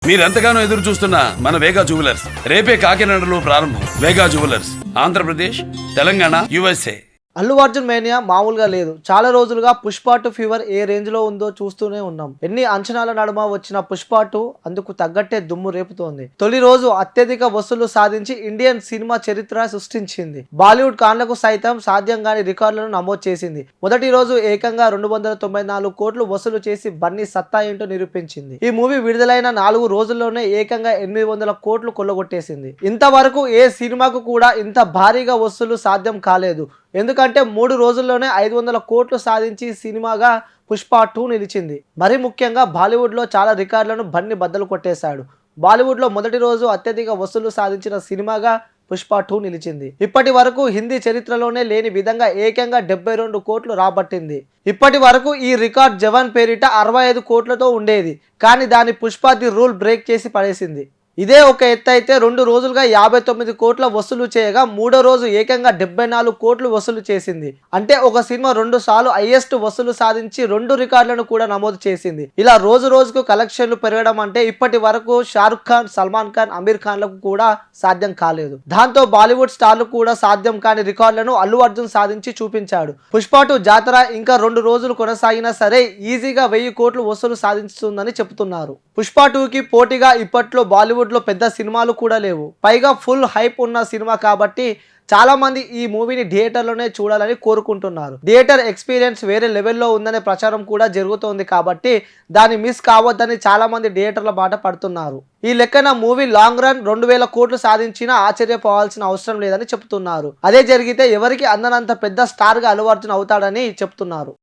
మీరెంతగానో ఎదురు చూస్తున్న మన వేగా జ్యువెలర్స్ రేపే కాకినాడలో ప్రారంభం. Vega jewellers Andhra Pradesh, Telangana, USA. Allu Arjun mania మామూలుగా లేదు. చాలా రోజులుగా పుష్ప 2 ఫీవర్ ఏ రేంజ్ లో ఉందో చూస్తూనే ఉన్నాం. ఎన్ని అంచనాల నడుమ వచ్చిన పుష్ప 2 అందుకు తగ్గట్టే దుమ్ము రేపుతోంది. తొలి రోజు అత్యధిక వసూలు సాధించి ఇండియన్ సినిమా చరిత్ర సృష్టించింది. బాలీవుడ్ కాన్లకు సైతం సాధ్యం కాని రికార్డులను నమోదు చేసింది. మొదటి రోజు ఏకంగా 294 కోట్లు వసూలు చేసి బన్నీ సత్తా ఏంటో నిరూపించింది. ఈ మూవీ విడుదలైన 4 రోజుల్లోనే ఏకంగా 800 కోట్లు కొల్లగొట్టేసింది. ఇంతవరకు ఏ సినిమాకు కూడా ఇంత భారీగా వసూలు సాధ్యం కాలేదు. ఎందుకంటే 3 రోజుల్లోనే 500 కోట్లు సాధించి సినిమాగా పుష్ప 2 నిలిచింది. మరి ముఖ్యంగా బాలీవుడ్లో చాలా రికార్డులను బన్నీ బద్దలు కొట్టేశాడు. బాలీవుడ్లో మొదటి రోజు అత్యధిక వసూలు సాధించిన సినిమాగా పుష్ప 2 నిలిచింది. ఇప్పటి వరకు హిందీ చరిత్రలోనే లేని విధంగా ఏకంగా 72 కోట్లు రాబట్టింది. ఇప్పటి వరకు ఈ రికార్డ్ జవాన్ పేరిట 65 కోట్లతో ఉండేది. కానీ దాని పుష్ప ది రూల్ బ్రేక్ చేసి పడేసింది. ఇదే ఒక ఎత్తు అయితే 2 రోజులుగా 59 కోట్ల వసూలు చేయగా మూడో రోజు ఏకంగా 74 కోట్లు వసూలు చేసింది. అంటే ఒక సినిమా 2 సార్లు హైయెస్ట్ వసూలు సాధించి 2 రికార్డులను కూడా నమోదు చేసింది. ఇలా రోజు రోజుకు కలెక్షన్లు పెరగడం అంటే ఇప్పటి వరకు షారుఖ్ ఖాన్, సల్మాన్ ఖాన్, అమీర్ ఖాన్లకు కూడా సాధ్యం కాలేదు. దాంతో బాలీవుడ్ స్టార్లు కూడా సాధ్యం కాని రికార్డులను అల్లు అర్జున్ సాధించి చూపించాడు. పుష్ప 2 జాతర ఇంకా 2 రోజులు కొనసాగినా సరే ఈజీగా 1000 కోట్లు వసూలు సాధిస్తుందని చెబుతున్నారు. పుష్ప 2కి పోటీగా ఇప్పట్లో బాలీవుడ్ లో పెద్ద సినిమాలు కూడా లేవు. పైగా ఫుల్ హైప్ ఉన్న సినిమా కాబట్టి చాలా మంది ఈ మూవీని థియేటర్లోనే చూడాలని కోరుకుంటున్నారు. థియేటర్ ఎక్స్పీరియన్స్ వేరే లెవెల్లో ఉందనే ప్రచారం కూడా జరుగుతోంది కాబట్టి దాన్ని మిస్ కావద్దని చాలా మంది థియేటర్ల బాట పడుతున్నారు. ఈ లెక్కన మూవీ లాంగ్ రన్ 2000 కోట్లు సాధించినా ఆశ్చర్యపోవాల్సిన అవసరం లేదని చెప్తున్నారు. అదే జరిగితే ఎవరికి అందనంత పెద్ద స్టార్ గా అల్లు అర్జున్ అవుతాడని చెప్తున్నారు.